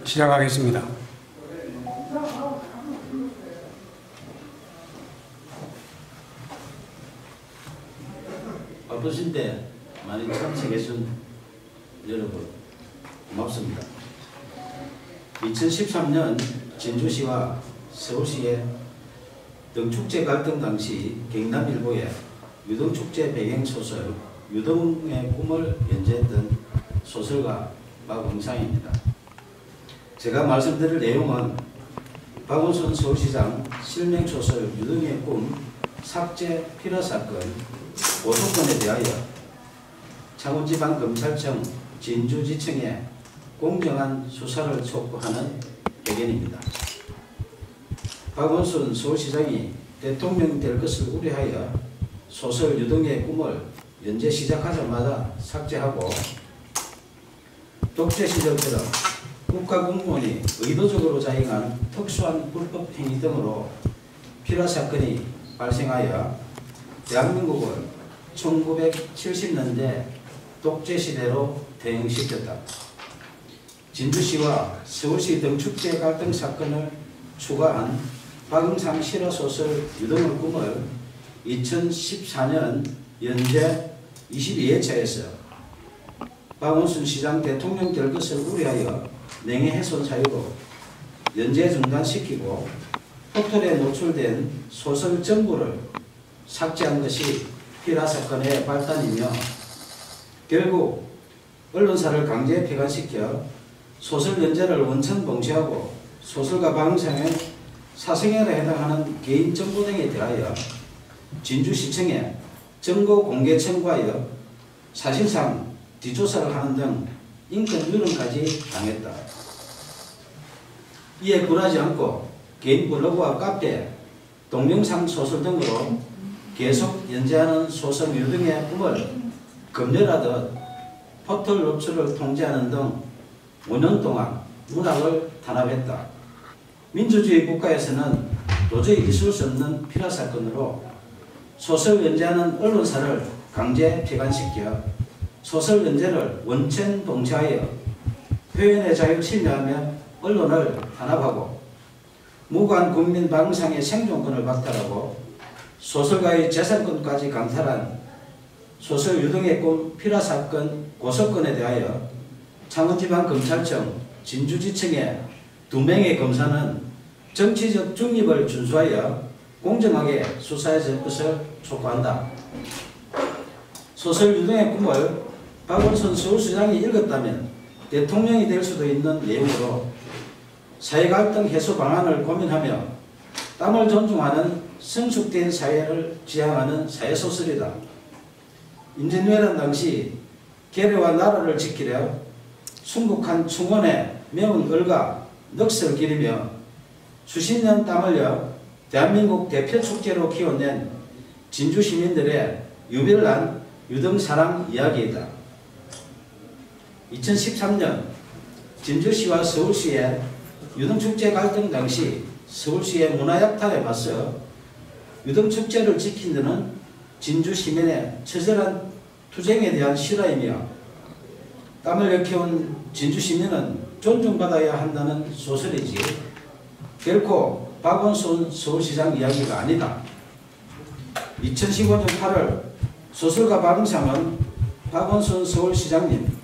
시작하겠습니다. 바쁘신데 많이 참석해준 여러분 고맙습니다. 2013년 진주시와 서울시의 등축제 갈등 당시 경남일보의 유등축제 배경소설 유등의 꿈을 연재했던 소설가 박응상입니다. 제가 말씀드릴 내용은 박원순 서울시장 실명소설 유등의 꿈 삭제 필화사건 고소건에 대하여 창원지방검찰청 진주지청에 공정한 수사를 촉구하는 회견입니다. 박원순 서울시장이 대통령이 될 것을 우려하여 소설 유등의 꿈을 연재 시작하자마자 삭제하고 독재 시절처럼 국가공무원이 의도적으로 자행한 특수한 불법 행위 등으로 필화사건이 발생하여 대한민국을 1970년대 독재시대로 퇴행시켰다. 진주시와 서울시 등축제 갈등 사건을 추가한 박응상 실화소설 유등의 꿈을 2014년 연재 22회차에서 박원순 시장 대통령 될 것을 우려하여 명예훼손 사유로 연재 중단시키고 포털에 노출된 소설 전부를 삭제한 것이 필화사건의 발단이며 결국 언론사를 강제 폐간시켜 소설 연재를 원천 봉쇄하고 소설가 박응상의 사생활에 해당하는 개인 정보 등에 대하여 진주시청에 정보 공개 청구하여 사실상 뒷조사를 하는 등 인권 유린까지 당했다. 이에 굴하지 않고 개인 블로그와 카페, 동영상 소설 등으로 계속 연재하는 소설 유등의 꿈을 검열하듯 포털 노출을 통제하는 등 5년 동안 문학을 탄압했다. 민주주의 국가에서는 도저히 있을 수 없는 필화사건으로 소설 연재하는 언론사를 강제 폐간시켜 소설 연재를 원천 봉쇄하여 표현의 자유를 침해하며 언론을 탄압하고 무고한 국민 박응상의 생존권을 박탈하고 소설가의 재산권까지 강탈한 소설 유등의 꿈 필화사건 고소건에 대하여 창원지방검찰청 진주지청의 2명의 검사는 정치적 중립을 준수하여 공정하게 수사해 줄 것을 촉구한다. 소설 유등의 꿈을 박원순 서울시장이 읽었다면 대통령이 될 수도 있는 내용으로 사회갈등 해소 방안을 고민하며 땀을 존중하는 성숙된 사회를 지향하는 사회소설이다. 임진왜란 당시 계례와 나라를 지키려 순국한 충원에 매운 을과 넋을 기리며 수십 년 땀 흘려 대한민국 대표 축제로 키워낸 진주 시민들의 유별난 유등사랑 이야기이다. 2013년 진주시와 서울시의 유등축제 갈등 당시 서울시의 문화약탈에 맞서 유등축제를 지킨 데는 진주 시민의 처절한 투쟁에 대한 실화이며 땀을 일깨운 진주 시민은 존중받아야 한다는 소설이지 결코 박원순 서울시장 이야기가 아니다. 2015년 8월 소설가 박응상은 박원순 서울시장님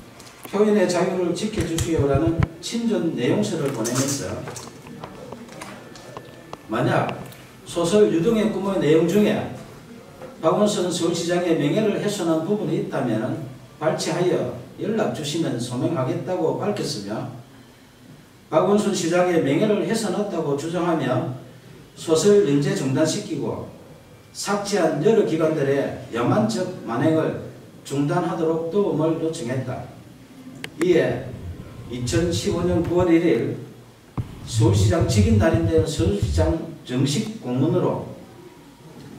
표현의 자유를 지켜주시오라는 친전 내용서를 보내면서 만약 소설 유등의 꿈의 내용 중에 박원순 서울시장의 명예를 훼손한 부분이 있다면 발췌하여 연락 주시면 소명하겠다고 밝혔으며 박원순 시장의 명예를 훼손했다고 주장하며 소설 연재 중단시키고 삭제한 여러 기관들의 야만적 만행을 중단하도록 도움을 요청했다. 이에 2015년 9월 1일 서울시장 직인 날인데 서울시장 정식 공문으로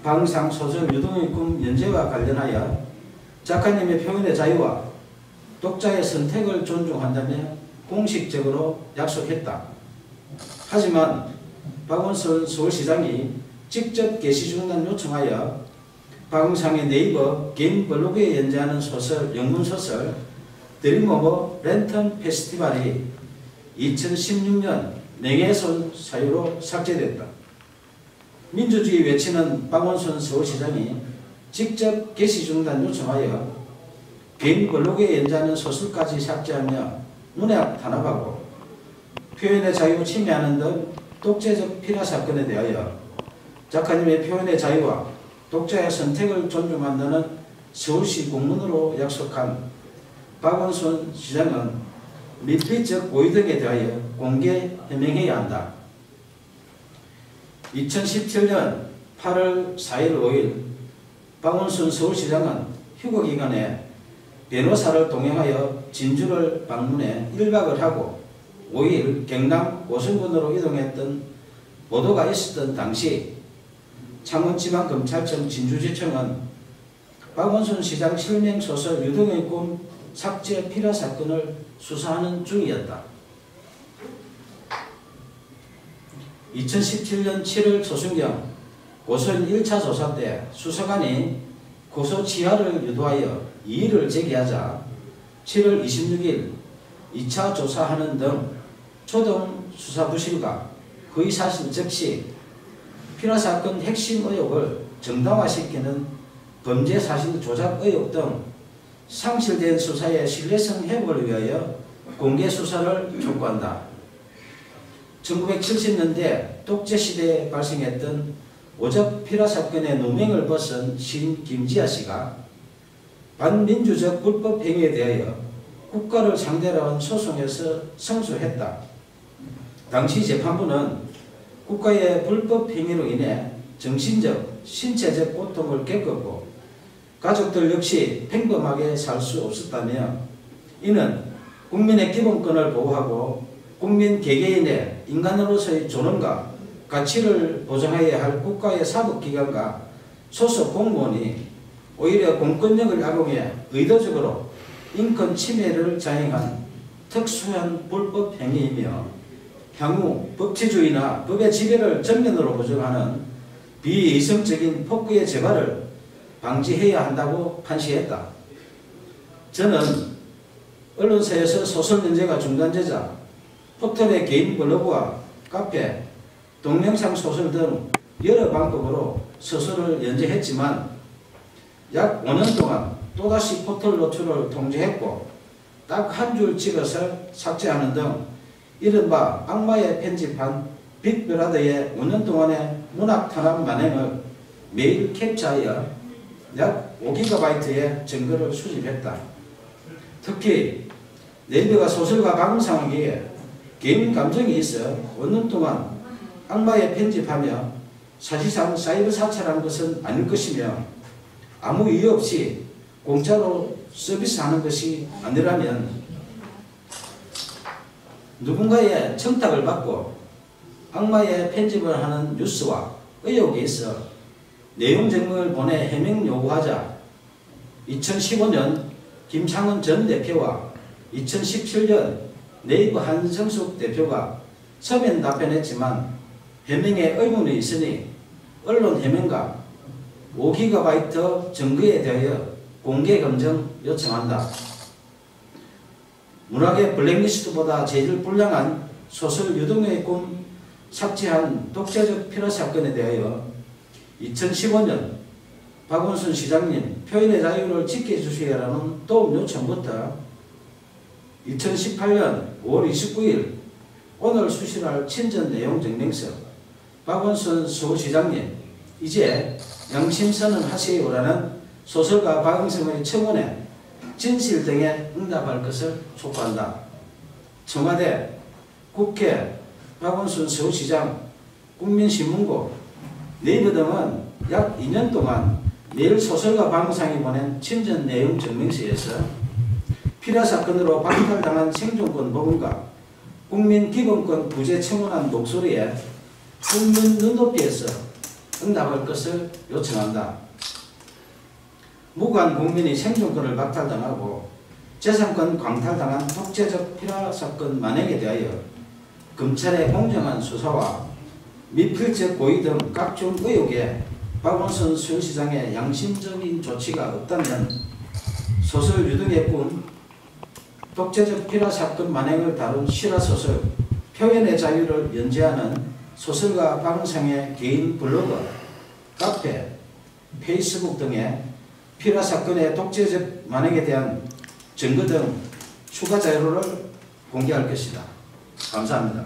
박응상 소설 유등의 꿈 연재와 관련하여 작가님의 표현의 자유와 독자의 선택을 존중한다며 공식적으로 약속했다. 하지만 박원순 서울시장이 직접 게시 중단 요청하여 박응상의 네이버 개인 블로그에 연재하는 소설, 영문소설 드림오버 랜턴 페스티벌이 2016년 명예훼손 사유로 삭제됐다. 민주주의 외치는 박원순 서울시장이 직접 게시 중단 요청하여 개인 블로그에 연재하는 소설까지 삭제하며 문학 탄압하고 표현의 자유 침해하는 등 독재적 피라 사건에 대하여 작가님의 표현의 자유와 독자의 선택을 존중한다는 서울시 공문으로 약속한 박원순 시장은 밀폐적 고의 등에 대하여 공개 해명해야 한다. 2017년 8월 4일 5일 박원순 서울시장은 휴거기간에 변호사를 동행하여 진주를 방문해 1박을 하고 5일 경남 고성군으로 이동했던 보도가 있었던 당시 창원지방검찰청 진주지청은 박원순 시장 실명소설 유등의 꿈 삭제 피라 사건을 수사하는 중이었다. 2017년 7월 초순경 고소인 1차 조사 때 수사관이 고소 취하를 유도하여 이의를 제기하자 7월 26일 2차 조사하는 등 초동 수사 부실과 허위사실 적시, 피라사건 핵심 의혹을 정당화시키는 범죄 사실 조작 의혹 등 상실된 수사의 신뢰성 회복을 위하여 공개 수사를 촉구한다. 1970년대 독재시대에 발생했던 오적 피라사건의 누명을 벗은 시인 김지아 씨가 반민주적 불법 행위에 대하여 국가를 상대로 한 소송에서 승소했다. 당시 재판부는 국가의 불법 행위로 인해 정신적, 신체적 고통을 겪었고 가족들 역시 평범하게 살 수 없었다며 이는 국민의 기본권을 보호하고 국민 개개인의 인간으로서의 존엄과 가치를 보장해야 할 국가의 사법기관과 소속 공무원이 오히려 공권력을 악용해 의도적으로 인권 침해를 자행한 특수한 불법 행위이며 향후 법치주의나 법의 지배를 전면으로 부정하는 비이성적인 폭구의 재발을 방지해야 한다고 판시했다. 저는 언론사에서 소설 연재가 중단되자 포털의 개인 블로그와 카페, 동영상 소설 등 여러 방법으로 소설을 연재했지만 약 5년 동안 또다시 포털 노출을 통제했고 딱 한 줄 찍어서 삭제하는 등 이른바 악마의 편집한 빅브라더의 5년 동안의 문학 탄압 만행을 매일 캡처하여 약 5GB의 증거를 수집했다. 특히 네이버가 소설가 박은상에게 개인 감정이 있어 5년 동안 악마의 편집하며 사실상 사이버 사찰한 것은 아닐 것이며 아무 이유 없이 공짜로 서비스하는 것이 아니라면 누군가의 청탁을 받고 악마의 편집을 하는 뉴스와 의혹이 있어 내용 증명을 보내 해명 요구하자 2015년 김창원 전 대표와 2017년 네이버 한성숙 대표가 서면 답변했지만 해명에 의문이 있으니 언론 해명과 5GB 증거에 대하여 공개 검증 요청한다. 문학의 블랙리스트보다 재질 불량한 소설 유등의 꿈 삭제한 독재적 피라 사건에 대하여 2015년 박원순 시장님 표현의 자유를 지켜주시라는 도움 요청부터 2018년 5월 29일 오늘 수실할 친전 내용 증명서 박원순 서울시장님 이제 양심선언 하세요라는 소설가 박응성의 청원에 진실 등에 응답할 것을 촉구한다. 청와대, 국회, 박원순 서울시장, 국민신문고, 네이버 등은 약 2년 동안 매일 소설가 박응상이 보낸 친전 내용 증명서에서 피라 사건으로 박탈당한 생존권 보험과 국민 기본권 부재 청원한 목소리에 국민 눈높이에서 응답할 것을 요청한다. 무관 국민이 생존권을 박탈당하고 재산권 광탈당한 독재적 피라 사건 만행에 대하여 검찰의 공정한 수사와 미필적 고의 등 각종 의혹에 박원순 서울시장의 양심적인 조치가 없다면 소설 유등의 꿈 독재적 피라 사건 만행을 다룬 실화소설 표현의 자유를 연재하는 소설가 방상의 개인 블로그, 카페, 페이스북 등에 피라 사건의 독재적 만행에 대한 증거 등 추가 자료를 공개할 것이다. 감사합니다.